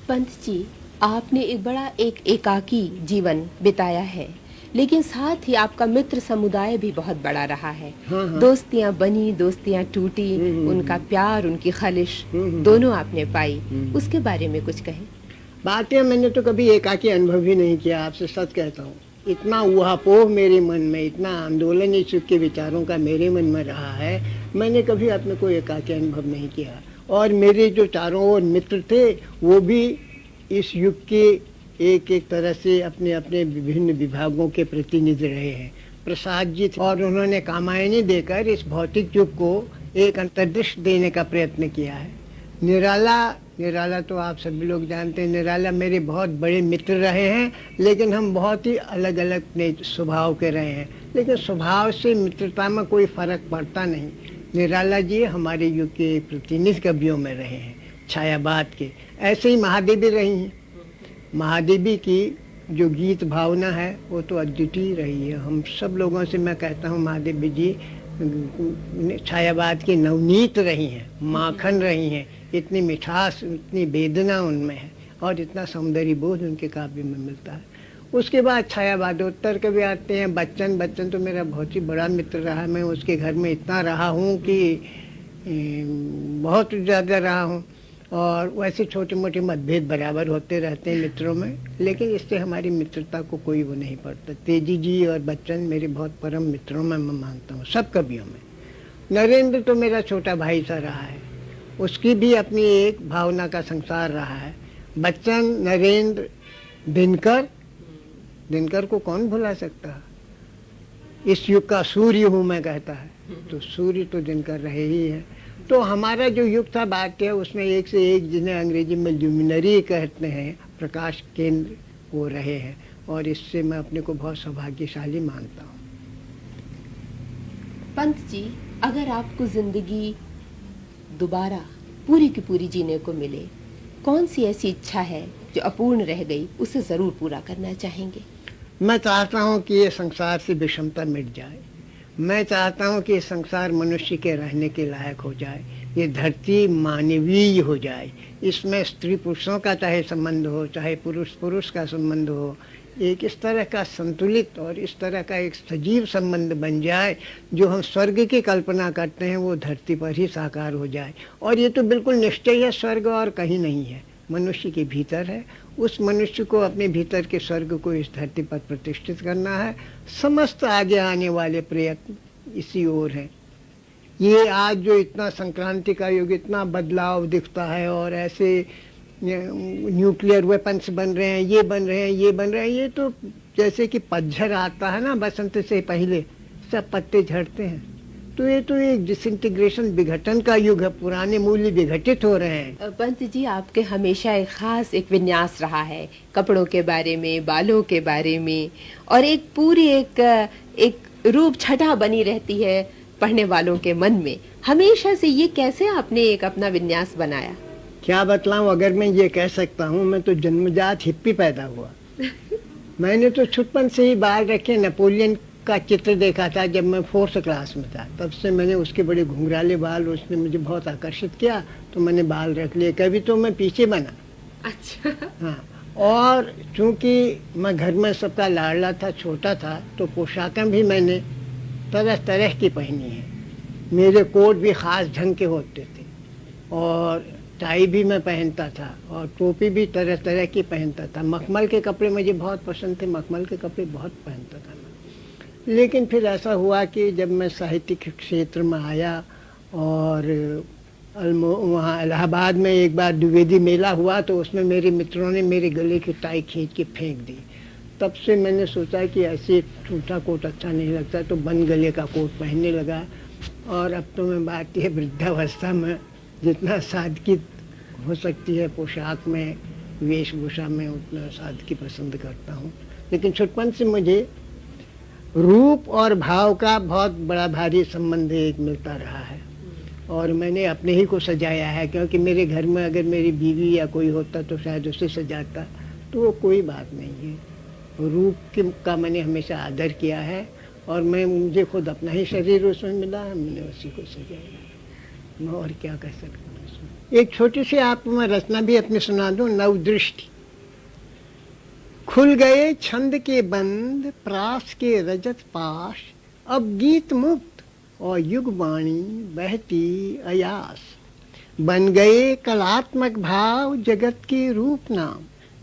पंत जी, आपने एक एकाकी जीवन बिताया है, लेकिन साथ ही आपका मित्र समुदाय भी बहुत बड़ा रहा है। हाँ हाँ। दोस्तियां बनी, दोस्तियां टूटी, उनका प्यार, उनकी खलिश दोनों आपने पाई। उसके बारे में कुछ कहें। बातें मैंने तो कभी एकाकी अनुभव ही नहीं किया, आपसे सच कहता हूँ। इतना ऊहापोह मेरे मन में, इतना आंदोलन इस युग के विचारों का मेरे मन में रहा है, मैंने कभी अपने को एकाकी अनुभव नहीं किया। और मेरे जो चारों ओर मित्र थे वो भी इस युग के एक एक तरह से अपने अपने विभिन्न विभागों के प्रतिनिधि रहे हैं। प्रसाद जी थे और उन्होंने कामायनी देकर इस भौतिक युग को एक अंतर्दृष्टि देने का प्रयत्न किया है। निराला तो आप सभी लोग जानते हैं। निराला मेरे बहुत बड़े मित्र रहे हैं, लेकिन हम बहुत ही अलग अलग स्वभाव के रहे हैं, लेकिन स्वभाव से मित्रता में कोई फर्क पड़ता नहीं। निराला जी हमारे युग के प्रतिनिधि कवियों में रहे हैं, छायाबाद के। ऐसे ही महादेवी रही हैं। महादेवी की जो गीत भावना है वो तो अद्वितीय रही है। हम सब लोगों से मैं कहता हूँ, महादेवी जी छायाबाद की नवनीत रही हैं, माखन रही हैं। इतनी मिठास, इतनी वेदना उनमें है और इतना सौंदर्य बोध उनके काव्य में मिलता है। उसके बाद छायावादोत्तर के भी आते हैं। बच्चन तो मेरा बहुत ही बड़ा मित्र रहा। मैं उसके घर में इतना रहा हूँ कि बहुत ज़्यादा रहा हूँ। और वैसे छोटे मोटे मतभेद बराबर होते रहते हैं मित्रों में, लेकिन इससे हमारी मित्रता को कोई वो नहीं पड़ता। तेजी जी और बच्चन मेरे बहुत परम मित्रों में मैं मानता हूँ, सब कवियों में। नरेंद्र तो मेरा छोटा भाई सा रहा है, उसकी भी अपनी एक भावना का संसार रहा है। बच्चन, नरेंद्र, दिनकर को कौन भुला सकता। इस युग का सूर्य हूँ मैं कहता है, तो सूर्य तो दिनकर रहे ही है। तो हमारा जो युग था बात है, उसमें एक से एक, जिन्हें अंग्रेजी में ल्यूमिनरी कहते हैं, प्रकाश केंद्र, वो रहे हैं। और इससे मैं अपने को बहुत सौभाग्यशाली मानता हूँ। पंत जी, अगर आपको जिंदगी दोबारा पूरी की पूरी जीने को मिले, कौन सी ऐसी इच्छा है जो अपूर्ण रह गई, उसे जरूर पूरा करना चाहेंगे? मैं चाहता हूँ कि ये संसार से विषमता मिट जाए। मैं चाहता हूँ कि ये संसार मनुष्य के रहने के लायक हो जाए। ये धरती मानवीय हो जाए। इसमें स्त्री पुरुषों का चाहे संबंध हो, चाहे पुरुष पुरुष का संबंध हो, एक इस तरह का संतुलित और इस तरह का एक सजीव संबंध बन जाए, जो हम स्वर्ग की कल्पना करते हैं वो धरती पर ही साकार हो जाए। और ये तो बिल्कुल निश्चय है, स्वर्ग और कहीं नहीं है, मनुष्य के भीतर है। उस मनुष्य को अपने भीतर के स्वर्ग को इस धरती पर प्रतिष्ठित करना है। समस्त आगे आने वाले प्रयत्न इसी ओर है। ये आज जो इतना संक्रांति का युग, इतना बदलाव दिखता है और ऐसे न्यूक्लियर वेपन्स बन रहे हैं, ये बन रहे हैं, ये बन रहे हैं, ये तो जैसे कि पतझड़ आता है ना, बसंत से पहले सब पत्ते झड़ते हैं। तो ये तो एक डिसइंटीग्रेशन, विघटन का युग है। पुराने मूल्य विघटित हो रहे हैं। पंत जी, आपके हमेशा एक खास एक विन्यास रहा है, कपड़ों के बारे में, बालों के बारे में, और एक पूरी एक रूप छटा बनी रहती है पढ़ने वालों के मन में हमेशा से। ये कैसे आपने एक अपना विन्यास बनाया? क्या बतलाऊं, अगर मैं ये कह सकता हूँ, मैं तो जन्मजात हिप्पी पैदा हुआ। मैंने तो छुटपन से ही बाल रखे। नेपोलियन का चित्र देखा था जब मैं 4th क्लास में था, तब से मैंने उसके बड़े घुंघराले बाल, उसने मुझे बहुत आकर्षित किया, तो मैंने बाल रख लिए। कभी तो मैं पीछे बना। अच्छा। हाँ, और चूंकि मैं घर में सबका लाडला था, छोटा था, तो पोशाकें भी मैंने तरह तरह की पहनी है। मेरे कोट भी खास ढंग के होते थे और टाई भी मैं पहनता था और टोपी भी तरह तरह की पहनता था। मखमल के कपड़े मुझे बहुत पसंद थे, मखमल के कपड़े बहुत पहनता था मैं। लेकिन फिर ऐसा हुआ कि जब मैं साहित्यिक क्षेत्र में आया और वहाँ इलाहाबाद में एक बार द्विवेदी मेला हुआ, तो उसमें मेरे मित्रों ने मेरे गले की टाई खींच के फेंक दी। तब से मैंने सोचा कि ऐसे टूटा कोट अच्छा नहीं लगता, तो बंद गले का कोट पहनने लगा। और अब तो मैं भारतीय वृद्धावस्था में जितना सादगी हो सकती है पोशाक में, वेशभूषा में, उतना सादगी पसंद करता हूँ। लेकिन छुटपन से मुझे रूप और भाव का बहुत बड़ा भारी संबंध एक मिलता रहा है और मैंने अपने ही को सजाया है। क्योंकि मेरे घर में अगर मेरी बीवी या कोई होता तो शायद उसे सजाता, तो वो कोई बात नहीं है। रूप का मैंने हमेशा आदर किया है और मुझे खुद अपना ही शरीर उसमें मिला है, मैंने उसी को सजाया। मैं और क्या कह सकता हूँ उसमें। एक छोटी सी आपको मैं रचना भी अपनी सुना दूं, नवदृष्टि। खुल गए छंद के बंद, प्रास के रजत पाश, अब गीत मुक्त और युग वाणी बहती अयास। बन गए कलात्मक भाव जगत के रूप नाम,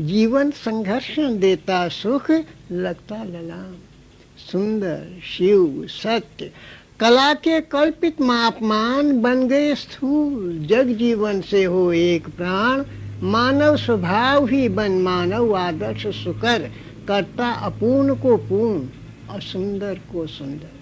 जीवन संघर्षण देता सुख लगता ललाम। सुंदर शिव सत्य कला के कल्पित मापमान बन गए स्थूल, जग जीवन से हो एक प्राण। मानव स्वभाव ही बन मानव आदर्श सुकर, करता अपूर्ण को पूर्ण और सुंदर को सुंदर।